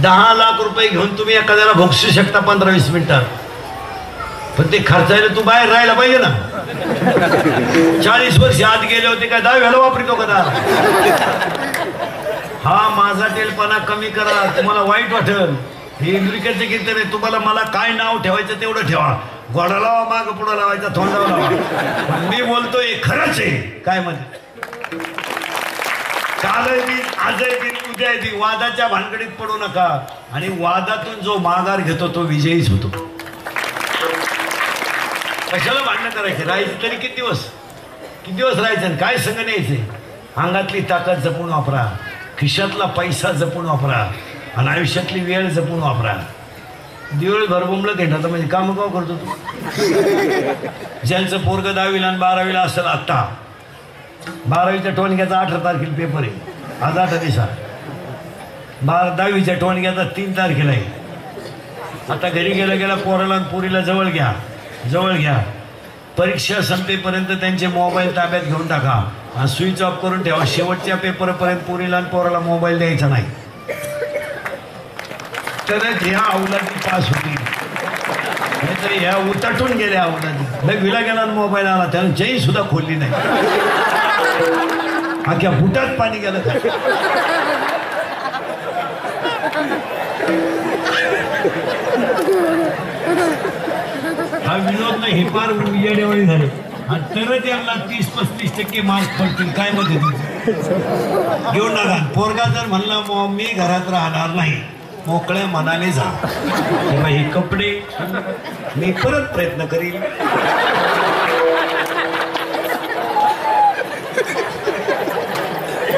10 लाख रुपये घेऊन तुम्ही एखाद्याला भोगसू शकता 15-20 मिनिटात, पण ते खर्चायला तू बाहेर राहायला पाहिजे ना. 40 वर्ष आत गेले होते काय 10व्याला वापरतो का? हा माझा टेलपणा कमी करा, तुम्हाला वाईट वाटेल. हे इंग्लिशचे गीत नाही. तुम्हाला मला काय नाव ठेवायचं तेवढं ठेवा. गोडा लावा, माग पुढं लावायचा, तोंडावर लावा. मी बोलतोय खरंच आहे. काय म्हणते कालही दिन आजही दिन उद्या दिन वादाच्या भानगडीत पडू नका. आणि वादातून जो माघार घेतो तो विजयीच होतो. कशाला भांडणं करायचे? राहायचं तरी किती दिवस राहायचं? काय संग न्यायचे? अंगातली ताकद जपून वापरा, खिशातला पैसा जपून वापरा, आणि आयुष्यातली वेळ जपून वापरा. दिवसभर बोंबलं देणार म्हणजे काम का करतो तू? ज्यांचं पोरग 10वीला आणि 12वीला असेल, आत्ता 12वीच्या टोणक्याचा 18 तारखेला पेपर आहे. आज 8 दिवसात 10वीच्या टोणक्याचा 3 तारखेला आहे. आता घरी गेला पोराला आणि पुरीला जवळ घ्या. परीक्षा संपेपर्यंत त्यांचे मोबाईल ताब्यात घेऊन टाका आणि स्विच ऑफ करून ठेवा. शेवटच्या पेपरपर्यंत पुरीला आणि पोराला मोबाईल द्यायचा नाही. तरच ह्या अवलादी पास होती. नाहीतर ह्या उतटून गेल्या अवलादी. लग्वीला गेला आणि मोबाईल आला, त्यानं चेन सुद्धा खोलली नाही. अख्या बुटात पाणी गेलं. हा विनोद नाही, हे फार येडेवाळी झाले. आणि तरच यांना 30-35% मार्क पडतील. काय मध्ये घेऊन नका. पोरगा जर म्हणला मी घरात राहणार नाही, मोकळ्या मनाने जा, तेव्हा हे कपडे मी परत प्रयत्न करीन.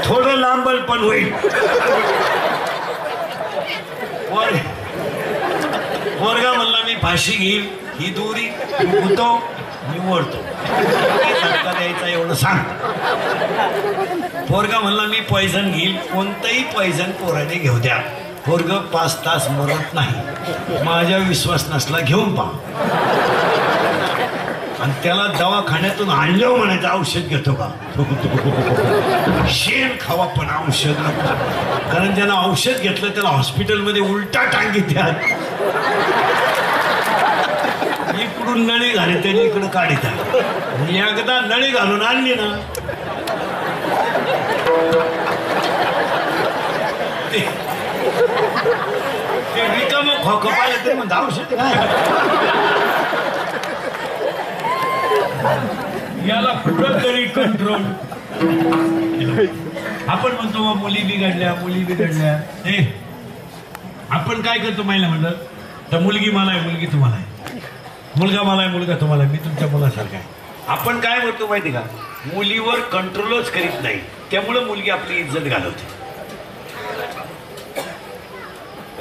थोडं लांबल पण होईल. पोरगा म्हणला मी फाशी घेईल, ही दोरी होतो मी ओढतो, यायचा एवढं सांग. पोरगा म्हणला मी पॉयझन घेईल, कोणतंही पॉयझन पोराने घेऊ द्या, पोरग 5 तास मरत नाही. माझ्या विश्वास नसला घेऊन पहा. आणि त्याला दवाखान्यातून आणल्यावर म्हणायचं औषध घेतो का? शेण खावा पण औषध नको. कारण त्यानं औषध घेतलं त्याला हॉस्पिटलमध्ये उलटा टांगीत द्या. इकडून नळी घाले त्याने इकडं काढीत आहे. एकदा नळी घालून आणली ना ते रिकाम खोक पाहिलं तरी म्हणत औषध काय. याला कुठं तरी कंट्रोल. आपण म्हणतो मुली बिघडल्या. हे आपण काय करतो महिला म्हणलं तर मुलगी मला आहे, मुलगी तुम्हाला आहे, मुलगा मला आहे, मुलगा तुम्हाला आहे, मी तुमच्या मुलासारखा आहे. आपण काय म्हणतो माहिती का? मुलीवर कंट्रोलच करीत नाही, त्यामुळे मुलगी आपली इज्जत घालवते.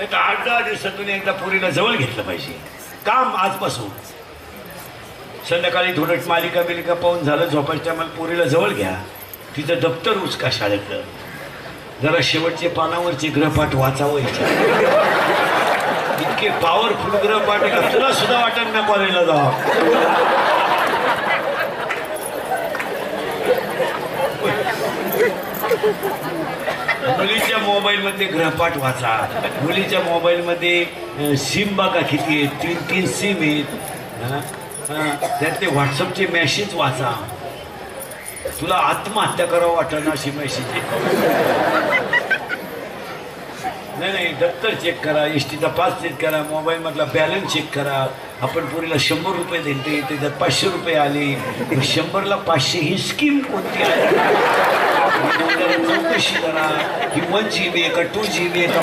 8-10 दिवसातून एकदा पोरीला जवळ घेतलं पाहिजे. काम आजपासून संध्याकाळी थोडं मालिका पाहून झालं, झोपायच्या टायमाला पोरीला जवळ घ्या, तिचं दप्तर उचका शाळेतलं, जरा शेवटचे पानावरचे ग्रहपाठ वाचावं. इतके पॉवरफुल ग्रहपाठ का तुला सुद्धा वाटत ना कॉलेजला जावा. मुलीच्या मोबाईलमध्ये ग्रहपाठ वाचा. मुलीच्या मोबाईलमध्ये सिम बघा किती आहेत, 3 सिम आहेत. त्यात ते व्हॉट्सअपचे मेसेज वाचा. तुला आत्महत्या करावं वाटत ना अशी मेसेज. नाही, दप्तर चेक करा, एसटीचा पास चेक करा, मोबाईल मधला बॅलन्स चेक करा. आपण पुरीला 100 रुपये दिले, त्याच्यात 500 रुपये आले. 100ला 500 ही स्कीम कोणती आहे चौकशी करा. ही 1 GB का 2 GB का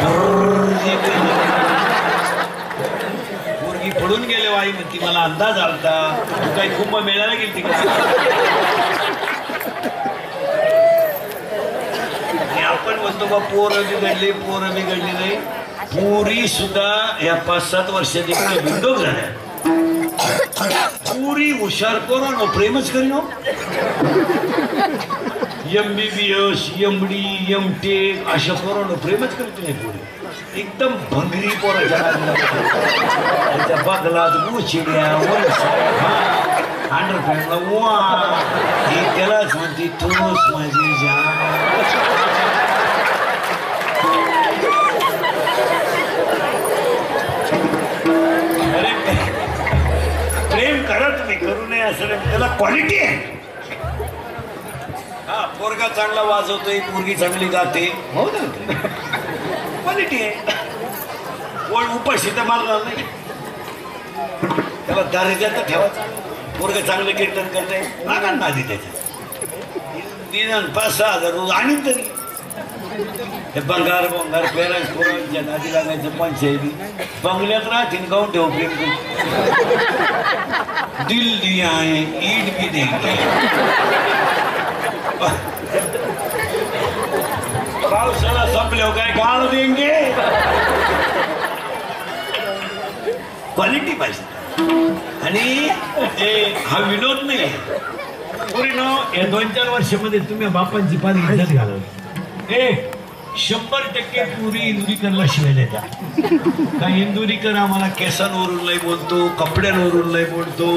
पोरगी पडून गेले आई म्हणती मला अंदाज आलता. तू काही कुंभ मेळायला गेली का? आपण म्हणतो बा पोरं बिघडली नाही. पुरी सुद्धा या 5-7 वर्षाची बिंडोक झाल्या. पुरी हुशार करून प्रेमच करीन. MBBS, MD, MTech अशा करून प्रेमच करत नाही पुरी. एकदम भंगरी पोराच्या त्याच्या बगलात गुचिड्या अंडरपॅन्टला वा त्यालाच म्हणते तूच माझी जान. क्वालिटी आहे. हा पोरगा चांगला वाजवतोय, पोरगी चांगली गाते, हो ना, क्वालिटी आहे. कोण उपाशी तर मारणार नाही, त्याला दर्जाचं ठेवायचं. पोरग चांगलं कीर्तन करताय लागा ना आधी त्याच्या निदान 5-6 हजार रोज आणि तरी हे बंगार पेरंट पोरांच्या नादी लागायचं. पंचायती बंगल्यात राहतील गाऊन ठेव प्रेम दिल दिया है ईद भी देंगे. पावसाळा संपल्यावर काय गाळ देंगे. क्वालिटी पाहिजे. आणि हा विनोद नाही आहे. पुरी न या 2-4 वर्षामध्ये तुम्ही बापांची पाणी इज्जत घालवली. 100% पुरी इंदुरीकरला शिवाय देता. का इंदुरीकर आम्हाला केसांवरून लय बोलतो, कपड्यांवरून लय बोलतो,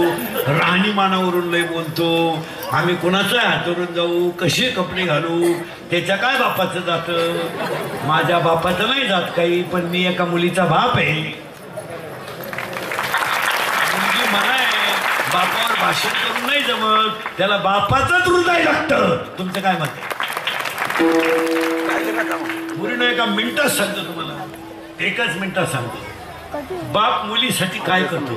राहणीमानावरून लय बोलतो. आम्ही कुणाच्या हातवरून जाऊ, कसे कपडे घालू, त्याच्या काय बापाचं जातं. माझ्या बापाचं नाही जात काही, पण मी एका मुलीचा बाप आहे. बापावर भाषण करून नाही जमत, त्याला बापाचंच हृदय लागतं. तुमचं काय मत आहे? पूर्ण एका मिनिटात सांगतो तुम्हाला, 1च मिनिटात सांगतो. बाप मुलीसाठी काय करतो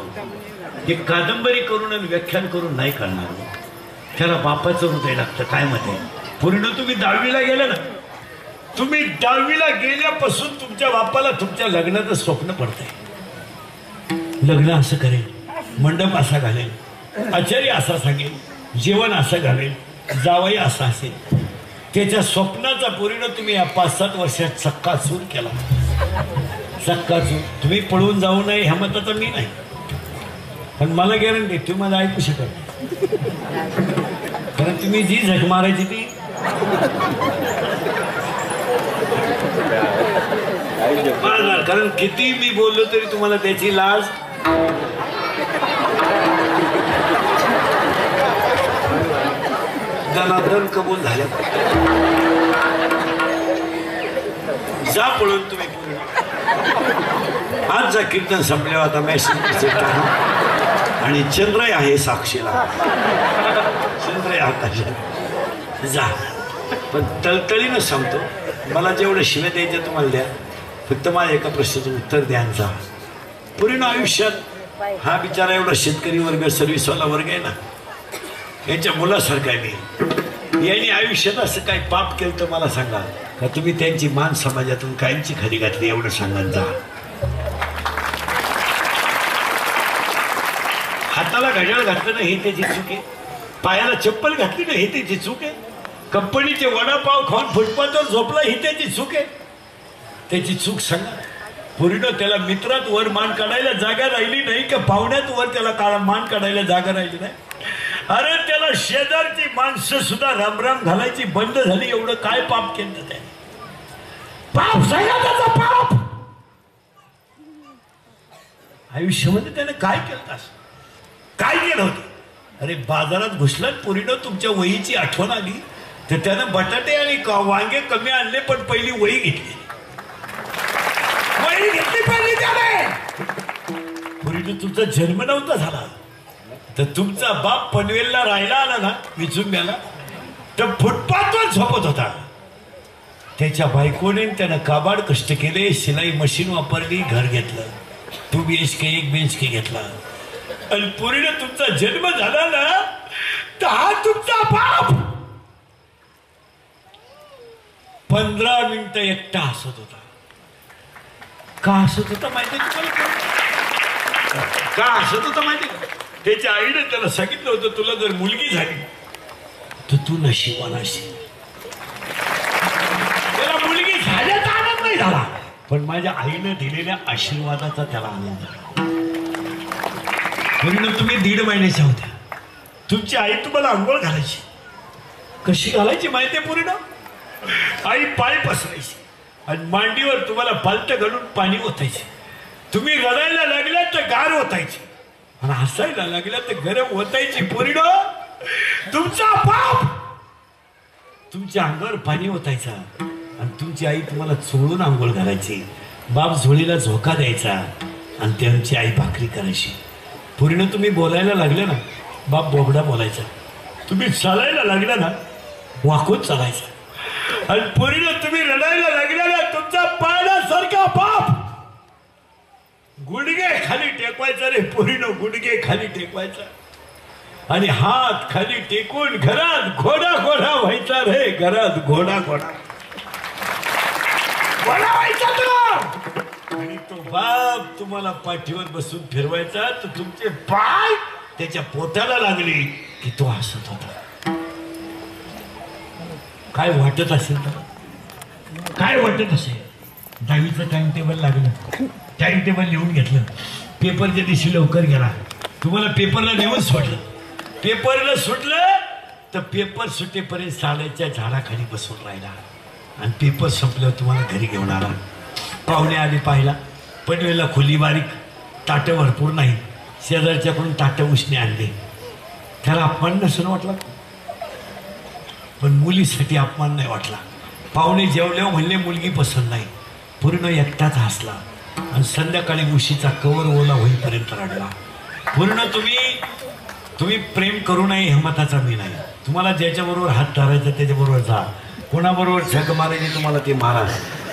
हे कादंबरी करून आणि व्याख्यान करून नाही करणार. त्याला बापाचं हृदय लागतं. काय मत आहे? पूर्ण तुम्ही 10वीला गेले ना, तुम्ही 10वीला गेल्यापासून तुमच्या बापाला तुमच्या लग्नाचं स्वप्न पडतंय. लग्न असं करेल, मंडप असा घालेल, आचार्य असा सांगेल, जेवण असं घालेल, जावई असा असेल. त्याच्या स्वप्नाचा पूर्ण तुम्ही या 5-7 वर्षात चक्काचूर केला. चक्काचूर. तुम्ही पळून जाऊ नये ह्या मताचा मी नाही, पण मला गॅरंटी तुम्ही मला ऐकू शकत नाही. कारण तुम्ही जी झक मारायची ती कारण किती मी बोललो तरी तुम्हाला त्याची लाज. दनादन कबूल झाल्या. जा पळून तुम्ही. आज जा कीर्तन संपल्यावर आता मॅसेज आणि चंद्रय आहे साक्षीला. चंद्रय आकाशात जा. पण तळतळीनं सांगतो, मला जेवढं शिव्या द्यायचं तुम्हाला द्या, फक्त माझ्या एका प्रश्नाचं उत्तर द्या. जा पूर्ण आयुष्यात हा बिचारा एवढा शेतकरी वर्ग, सर्व्हिसवाला वर्ग आहे ना, यांच्या मुलासारखा आहे मी. यांनी आयुष्यात असं काही पाप केलं तर मला सांगा का तुम्ही त्यांची मान समाजातून कायमची खरी घातली. एवढं सांगा. जा. हाताला घड्याळ घातलं नाही हे त्याची चूक आहे. पायाला चप्पल घातली नाही हे त्याची चूक आहे. कंपनीचे वडापाव खाऊन फुटपाथवर झोपला ही त्याची चूक आहे. त्याची चूक सांगा. पूर्ण त्याला मित्रात वर मान काढायला जागा राहिली नाही का पाहुण्यात वर त्याला मान काढायला जागा राहिली नाही. अरे त्याला शेजारची माणसं सुद्धा रामराम घालायची बंद झाली. एवढं काय पाप केलं त्याने? पाप सांगा त्याचा पाप. आयुष्यामध्ये त्याने काय केलं? काय केलं होतं? अरे बाजारात घुसलात पुरीनं तुमच्या वहीची आठवण आली तर त्यानं बटाटे आणि वांगे कमी आणले, पण पहिली वही घेतली. वही घेतली पहिली त्याने. पुरीनं तुमचा जन्म नव्हता झाला तर तुमचा बाप पनवेलला राहायला आला ना विचुंब्याला, तर फुटपाथवर झोपत होता. त्याच्या बायकोने त्यानं काबाड कष्ट केले, शिलाई मशीन वापरली, घर घेतलं, 2 BHK 1 BHK घेतला. आणि पुरीने तुमचा जन्म झाला ना तर हा तुमचा बाप 15 मिनिटं एकटा हसत होता. का हसत होता माहिती तुम्हाला? का हसत होता माहिती का? त्याच्या आईने त्याला सांगितलं होतं तुला जर मुलगी झाली तर तू नशिबान असेल. त्याला मुलगी झाल्याचा आनंद नाही झाला, पण माझ्या आईने दिलेल्या आशीर्वादाचा त्याला आनंद झाला. म्हणून तुम्ही 1.5 महिन्याच्या होत्या. तुमची आई तुम्हाला आंघोळ घालायची. कशी घालायची माहितीये? पूर्ण आई पाय पसरायची आणि मांडीवर तुम्हाला पालत घालून पाणी ओतायचे. तुम्ही रडायला लागल्या तर गार ओतायची आणि हसायला लागल्या तर गरम ओतायची. पूर्ण तुमचा बाप तुमच्या अंगावर पाणी ओतायचा आणि तुमची आई तुम्हाला चोळून आंघोळ घालायची. बाप झोळीला झोका द्यायचा आणि त्यांची आई भाकरी करायची. पूर्ण तुम्ही बोलायला लागले ना बाप बोबडा बोलायचा. तुम्ही चालायला लागला ना वाकून चालायचं. आणि पोरीनं तुम्ही रडायला लागला ना तुमचा पाण्यासारखा बाप गुडघे खाली टेकवायचा रे. पोरीनं गुडघे खाली टेकवायचा आणि हात खाली टेकून घरात घोडा घोडा व्हायचा रे. घरात घोडा घोडा व्हायचा तो. आणि तो बाप तुम्हाला पाठीवर बसून फिरवायचा तर तुमचे पाय त्याच्या पोटाला लागले की तो हसत होता. काय वाटत असेल तर काय वाटत असेल. 10वीचं टाइम टेबल लागलं. टाइम टेबल लिहून घेतलं. पेपरच्या दिवशी लवकर गेला. तुम्हाला पेपरला नेऊन सोडलं. पेपरला सुटलं तर पेपर सुटेपर्यंत साड्याच्या झाडाखाली बसून राहिला. आणि पेपर संपल्यावर तुम्हाला घरी घेऊन आला. पाहुणे आले पाहिला. पनवेलला खोली बारीक, ताटं भरपूर नाही. शेजारच्याकडून ताटं उसने आणले. त्याला अपमान नसून वाटला पण मुलीसाठी अपमान नाही वाटला. पाहुणे जेवल्यावर म्हणले मुलगी पसंत नाही. पूर्ण एकटाच हसला आणि संध्याकाळी उशीचा कवर ओला होईपर्यंत रडला. पूर्ण तुम्ही प्रेम करू नये हिंमताचा मी नाही. तुम्हाला ज्याच्याबरोबर हात धरायचा त्याच्याबरोबर जा. कोणाबरोबर झक मारायची तुम्हाला ते मारा.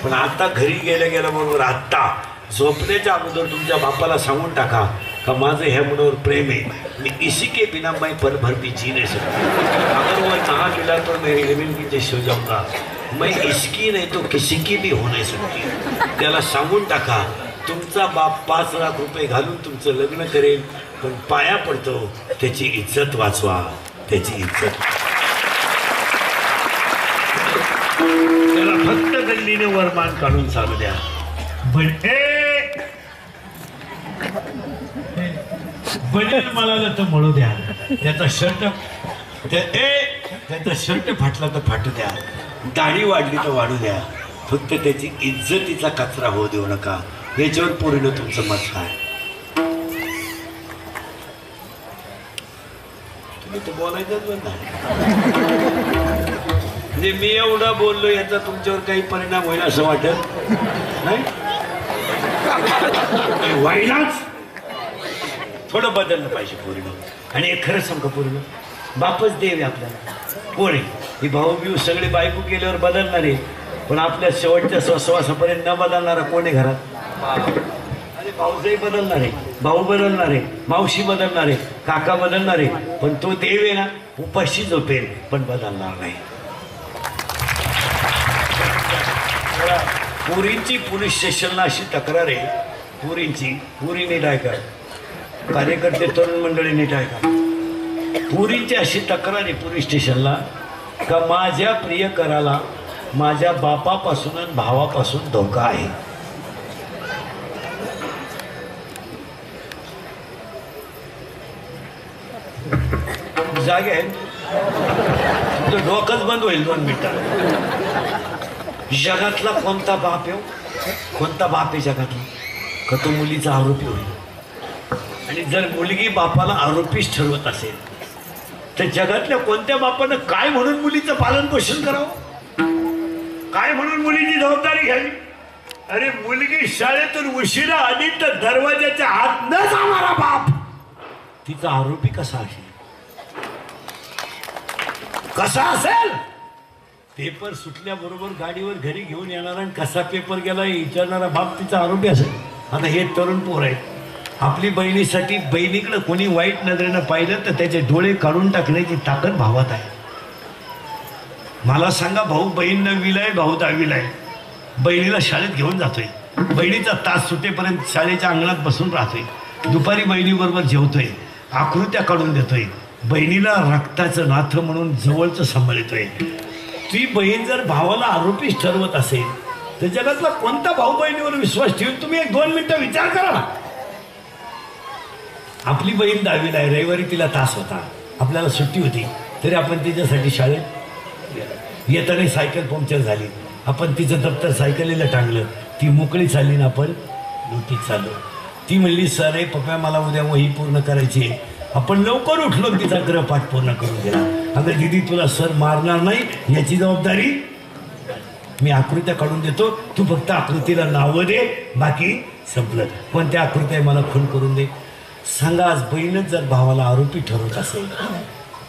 पण आता घरी गेल्या बरोबर आत्ता झोपण्याच्या अगोदर तुमच्या बापाला सांगून टाका का माझं ह्या मुलावर प्रेम आहे. मी इसी के बिना मैं पल भर भी जी नहीं सकता. अगर वो कहा मिला तो मेरी जमीन की जैसे हो जाऊंगा. मैं इसकी नहीं तो किसी की भी हो नहीं सकती. त्याला सांगून टाका तुमचा बाप 5 लाख रुपये घालून तुमचं लग्न करेल पण पाया पडतो त्याची इज्जत वाचवा. त्याची इज्जत त्याला फक्त गल्लीने वरमान काढून चालू द्या. बनेल मला तर म्हणू द्या. त्याचा शर्ट फाटला तर फाटू द्या. दाढी वाढली तर वाढू द्या. फक्त त्याची इज्जतीचा कचरा होऊ देऊ नका. याच्यावर पूर्ण तुमचं मत आहे. तुम्ही तर बोलायचंच बंद म्हणजे मी एवढा बोललो याचा तुमच्यावर काही परिणाम होईल असं वाटत नाही. व्हायलाच थोडं बदललं पाहिजे पूर्ण. आणि एक खरं सांग पूर्ण बापच देव आहे आपल्याला. कोण आहे ही भाऊ बिऊ सगळे बायको केल्यावर बदलणार आहे पण आपल्या शेवटच्या श्वासापर्यंत न बदलणारा कोण आहे घरात. अरे भाऊजाई बदलणार आहे, भाऊ बदलणार आहे, मावशी बदलणार आहे, काका बदलणार आहे पण तो देव आहे ना उपाशी झोपेल पण बदलणार नाही. पुरींची पोलीस स्टेशनला अशी तक्रार आहे. पुरी नीट ऐका. कार्यकर्ते तरुण मंडळी नीट ऐका. पुरींची अशी तक्रार आहे पोलीस स्टेशनला का माझ्या प्रियकराला माझ्या बापापासून आणि भावापासून धोका आहे. जागे आहे तुमचं डोकंच बंद होईल 2 मिनिटात. जगातला कोणता बाप आहे जगातला का तो मुलीचा आरोपी होईल. आणि जर मुलगी बापाला आरोपीच ठरवत असेल तर जगातल्या कोणत्या बापानं काय म्हणून मुलीचं पालन पोषण करावं. काय म्हणून मुलीची जबाबदारी घ्यावी. अरे मुलगी शाळेतून उशिरा आली तर दरवाजाच्या आत न जाणारा बाप तिचा आरोपी कसा असेल. पेपर सुटल्याबरोबर गाडीवर घरी घेऊन येणारा आणि कसा पेपर गेला विचारणारा बाप तिचा आरोपी असेल. आता हे तरुण पोर आहेत. आपली बहिणीसाठी बहिणीकडे कोणी वाईट नजरेनं पाहिलं तर त्याचे डोळे काढून टाकण्याची ताकद भावात आहे. मला सांगा भाऊ बहीण 9वीला आहे, भाऊ 10वीला आहे. बहिणीला शाळेत घेऊन जातोय. बहिणीचा तास सुटेपर्यंत शाळेच्या अंगणात बसून राहतोय. दुपारी बहिणीबरोबर जेवतोय. आकृत्या काढून देतोय. बहिणीला रक्ताचं नातं म्हणून जवळचं सांभाळतोय. ती बहीण जर भावाला आरोपीच ठरवत असेल तर जगातला कोणता भाऊ बहिणीवर विश्वास ठेवून तुम्ही 1-2 मिनिटं विचार करा ना. आपली बहीण 10वीला आहे. रविवारी तिला तास होता. आपल्याला सुट्टी होती तरी आपण तिच्यासाठी शाळेत येताना सायकल पंक्चर झाली. आपण तिचं दप्तर सायकलीला टांगलं. ती मोकळी चालली ना आपण ड्युटीत चाललो. ती म्हणली सर आहे पप्पा मला उद्या वही पूर्ण करायची आहे. आपण लवकर उठलो तिचा गृहपाठ पूर्ण करून दिला. अगं दीदी तुला सर मारणार नाही याची जबाबदारी मी आकृत्या काढून देतो. तू फक्त आकृतीला नावं दे बाकी संपलं. पण त्या आकृत्या मला खून करून दे. सांगा आज बहीणच जर भावाला आरोपी ठरवत असेल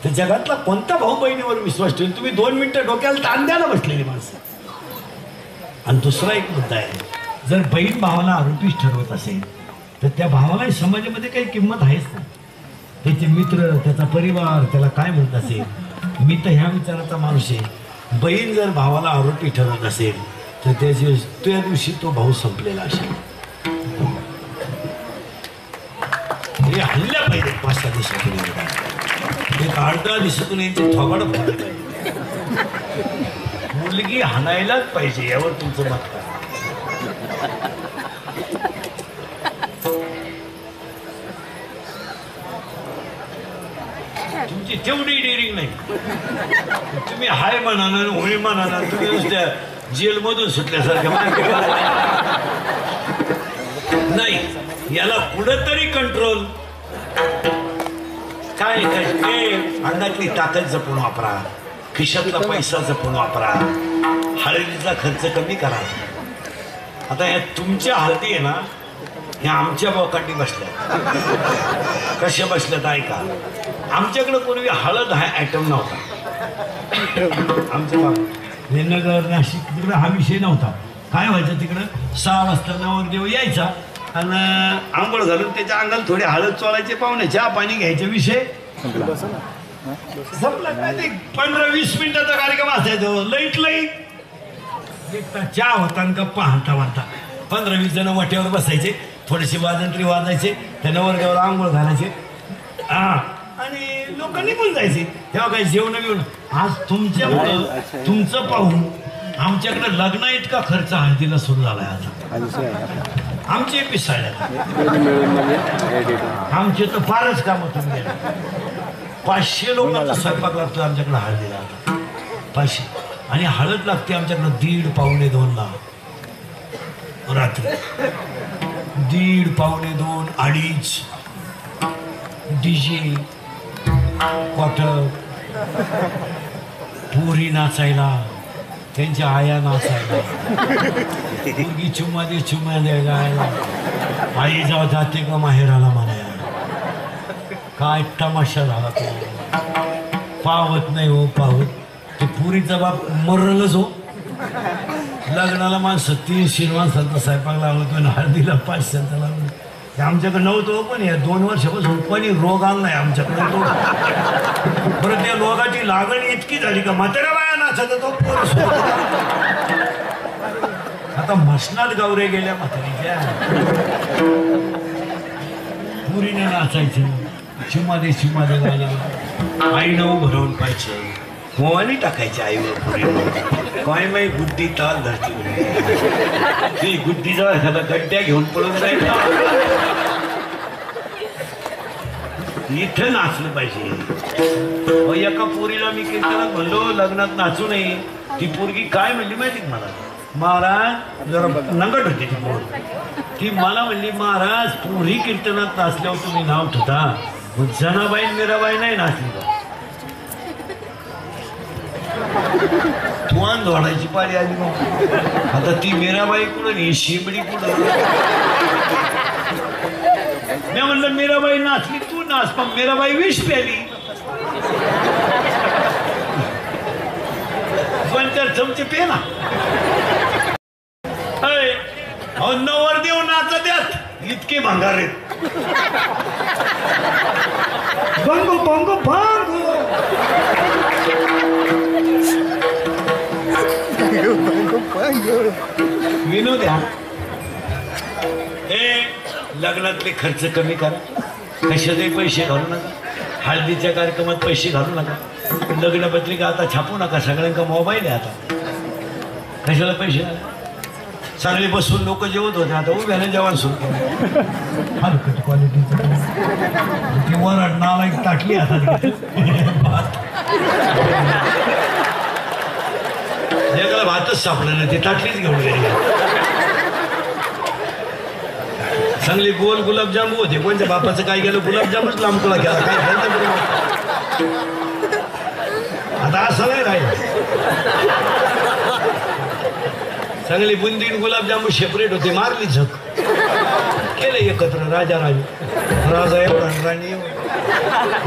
तर जगातला कोणता भाऊ बहिणीवर विश्वास ठेवून? तुम्ही 2 मिनिटं डोक्याला ताण द्यायला बसलेली माणसं. आणि दुसरा एक मुद्दा आहे, जर बहीण भावाला आरोपीच ठरवत असेल तर त्या भावाला समाजामध्ये काही किंमत आहेच ना. त्याचे मित्र, त्याचा परिवार त्याला काय म्हणत असेल? मी तर ह्या विचाराचा माणूस आहे, बहीण जर भावाला आरोपी ठरवत असेल तर त्या दिवशी तो भाऊ संपलेला असेल. हे हल्ल्या पाहिजे 5-6 दिवसातून, एक 8-10 दिवसातून यांचे थोबाड फोडले. मुलगी हाणायलाच पाहिजे यावर तुमचं मत काय? तुमची तेवढी डेअरिंग नाही. तुम्ही हाय म्हणा होळी म्हणा, तुम्ही नुसत्या जेलमधून सुटल्यासारख्या नाही. याला कुठंतरी कंट्रोल. काय अंगातली ताकद जपून वापरा, खिशातला पैसा जपून वापरा, हळदीचा खर्च कमी करा. आता या तुमच्या हळदी आहे ना, ह्या आमच्या बोकाटी बसल्या. कशा बसल्यात ऐका. आमच्याकडे पूर्वी हळद हा ॲटम नव्हता. आमच्या नगर नाशिक तिकडं हा विषय नव्हता. काय व्हायचं तिकडं 6 वाजता नवरदेव यायचा आणि आंघोळ घालून त्याच्या अंगाला थोडी हळद चोळायचे, पाहुणे चहा पाणी घ्यायचे, विषय संपला. काय ते 15-20 मिनिटाचा कार्यक्रम असायचो. लईट चहा होता आणि गप्पा हाणता वाटता 15-20 जण वाट्यावर बसायचे, थोडेसे वाजंत्री वाजायचे, त्या नवरदेवाला आंघोळ घालायचे आणि लोक निघून जायचे. तेव्हा काही जेवण बिवण. आज तुमच्यामुळं तुमचं पाहून आमच्याकडे लग्न इतका खर्च हळदीला सुरू झालाय. आता आमचे पिसाळ्यात आमचे तर फारच कामं तुम्ही 500 लोकांचा स्वयंपाक लागतो आमच्याकडे हळदीला. आता 500 आणि हळद लागते आमच्याकडं 1.5-2 लाख रात्री. 1.5-2, 2.5 डीजे, क्वार्टर, पोरी नाचायला, त्यांच्या आया नाचायला, मुलगी चुम्मा द्यायला, आई जाऊ जाते का माहेराला म्हणायला. काय तमाशा झाला तो. पावत नाही हो पावत. ते पुरीचा बाप मरलच हो. लग्नाला माणसं 300 माणसांचा स्वयंपाक लावतो आणि हळदीला 500चा लावलं. आमच्याकडे नव्हतं. पण या 2 वर्षापासून कोणी रोग आणलाय आमच्याकडे. बरं त्या रोगाची लागण इतकी झाली का म्हाताऱ्या बाया नाचत तो. आता मसनात गावरे गेल्या म्हातारीच्या. पुरीने नाचायचं, चिमा दे गायला. आईनं भरवून पाहिजे, मोवानी टाकायची आईवर पुरी. काय माही गुड्डी ताल धरती. गुड्डीचा एखादा गड्ड्या घेऊन पळून जायला. इथं नाचलं पाहिजे. एका पोरीला मी कीर्तनात म्हणलो लग्नात नाचू नये. ती पोरगी काय म्हणली माहिती का मला? महाराज जरा नंगट होती ती पोर. ती मला म्हणली महाराज पोरी कीर्तनात नाचल्यावर तुम्ही नाव ठेवता, जनाबाई मीराबाई नाही नाचली का? तुवान जोडायची पाळी आली मग. आता ती मीराबाई कुठं नाही, शिमडी कुठं. मी म्हणलं मीराबाई नाचली, तू नाच. पण मीराबाई विष प्याली. 2-4 चमचे पे ना. नवरदेव नाचत यात इतके भंगार आहेत. बंगो बंगो भांगो. विनोद द्या. हे लग्नातले खर्च कमी करा. कशाचे पैसे घालू नका. हळदीच्या कार्यक्रमात पैसे घालू नका. लग्नपत्रिका आता छापू नका. सगळ्यांका मोबाईल आहे आता. कशाला पैसे घाला. सगळे बसून लोक जेवत होते, आता उभ्याने जेवण सुरू केलं. हलकट क्वालिटीचं ती वरड नाला एक ताटली हातात. जगाला भातच सापडलं नाही, ती ताटलीच घेऊन गेली. चांगले गोल गुलाबजाम होते. कोणत्या बापाचं काय गेलं, गुलाबजामच लांब तुला गेला. काय आता असं नाही राहील. चांगली बुंदीन गुलाबजामून सेपरेट होते. मारली झक. केलं एकत्र राजा राजा एवढा राणी एवढा.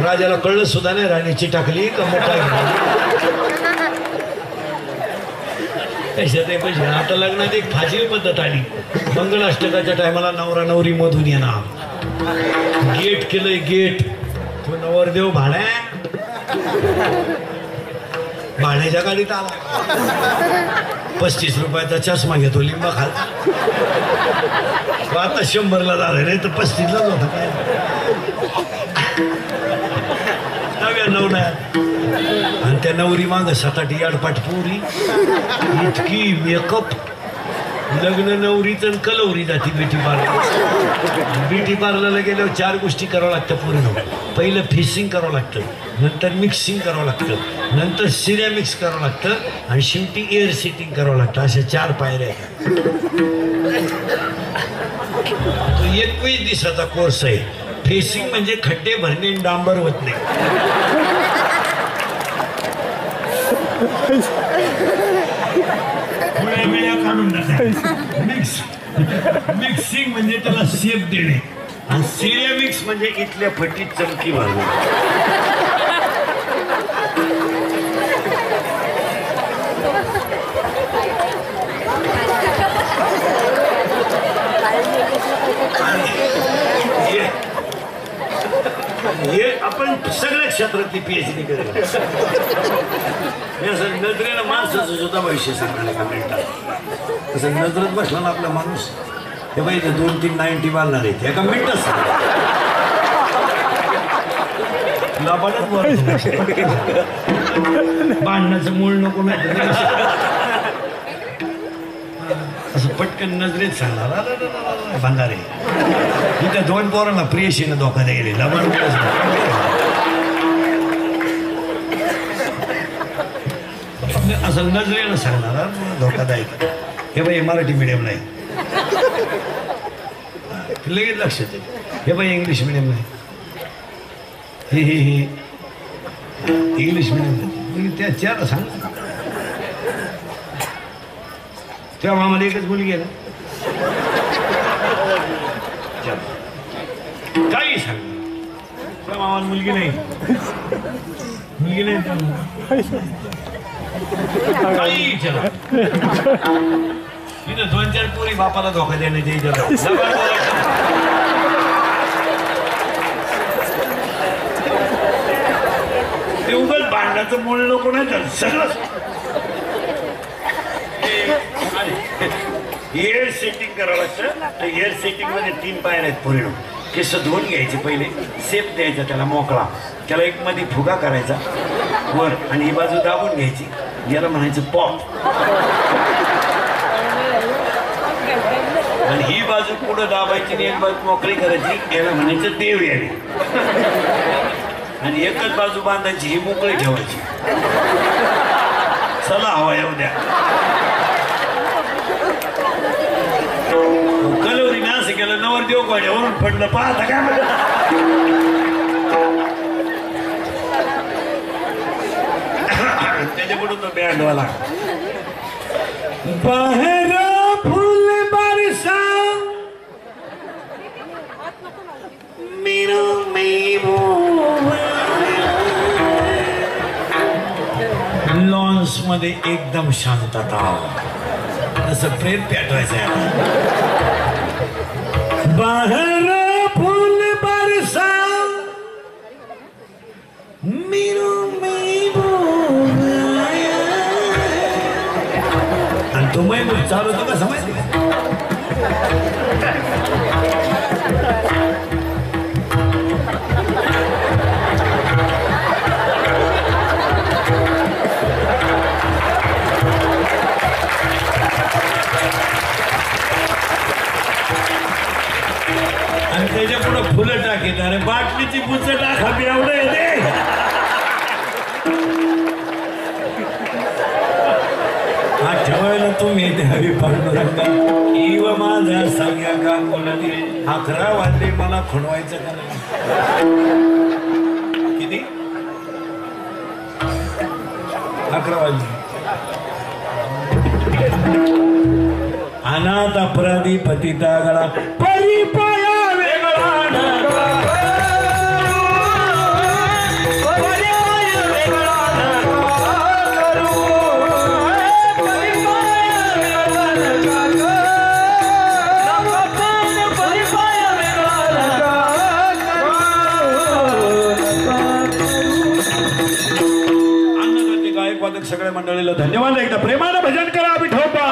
राजाला कळलं सुद्धा नाही राणीची टाकली का मोठा पैसे. आता लग्नात एक फाजील पद्धत आली. मंगलाष्टकाच्या टायमाला नवरा नवरी मधून येणार. गेट केलंय गेट. तो नवरदेव भाड्याच्या गाडीत आला. 35 रुपयाचा चष्मा घेतो लिंबा खात. आता 100ला झालं रे तर 35लाच होता काय. नव्या नवऱ्यात आणि त्या नवरी माग 7-8 याडपाट पोरी. इतकी मेकअप. लग्न नवरीचं कलवरी जाती ब्युटी पार्लर. ब्युटी पार्लरला गेल्यावर 4 गोष्टी करावं लागतं पूर्ण. पहिलं फिशिंग करावं लागतं, नंतर मिक्सिंग करावं लागतं, नंतर सिऱ्या मिक्स करावं लागतं आणि शेवटी एअर सेटिंग करावं लागतं. अशा 4 पायऱ्या. तो 21 दिवसाचा कोर्स आहे. फेसिंग म्हणजे खड्डे भरणे डांबर होत नाही. काढून मिक्सिंग म्हणजे त्याला शेप देणे आणि सिरेमिक्स म्हणजे इथल्या फटीत चमकी मारणे. हे आपण सगळ्या क्षेत्रातली PhD करेल. नजरेला माणसाचं सुद्धा भविष्य सांगणार एका मिनिटात. तसं नजरत बसला ना आपला माणूस, हे बाई 2-3 90 मारणार आहेत एका मिनिटात सांगणार. भांडणाचं मूळ नको नाही असं पटकन नजरेत सांगणार. भांडारे इथं 2 पोरांना प्रियशीनं धोका द्यायला लबाड. असं नजरेनं सांगणार धोकादायक. हे बाई मराठी मीडियम नाही लगेच लक्षात येईल. हे बाई इंग्लिश मीडियम नाही. हे इंग्लिश मीडियम त्या 4 सांग. तेव्हा आम्हाला एकच मुलगी आहे ना. काही सांग तेव्हा आम्हाला मुलगी नाही. मुलगी नाही काही विचारा. तिथं 2-4 पोरी बापाला धोका देण्याचे विचार. ते उगाच भांडणाचं मूळ नको नाही तर सगळं. एअर सेटिंग करावं लागतं. तर एअर सेटिंग मध्ये 3 पायऱ्या आहेत पूर्ण. केस धुवून घ्यायचे पहिले, सेप द्यायचा त्याला मोकळा, त्याला एक मध्ये फुगा करायचा वर आणि ही बाजू दाबून घ्यायची. याला म्हणायचं पॉप. आणि ही बाजू पुढं दाबायची आणि एक बाजू मोकळी करायची. याला म्हणायचं देव यावे. आणि एकच बाजू बांधायची, ही मोकळी ठेवायची. चला हवा येऊ द्या. कलवरीने असं केलं नवरदेव गाड्यावरून पडलं. पाहता काय त्याच्याकडून तो बँडवाला. बाहेर फुल बरसा मेरो लॉन्स मध्ये एकदम शांतता. असं प्रेम पेटवायचं. बाहेर फुल बरसा मेरो आणि तो महबूब चालू होतो का समज. आणि त्याच्या पुढे फुलं टाकेत. अरे बाटलीची बुच टाका मी एवढं येते. हा ठेवायला तुम्ही द्यावी पांडुरंगा. इव माझा सांग्या का मुलाने 11 वाजले मला खुणवायचं का नाही. किती 11 वाजले. अनाथ अपराधी पतिता गळा परिपाया गायक वादक सगळ्या मंडळीला धन्यवाद. एकदा प्रेमानं भजन करा विठोबा.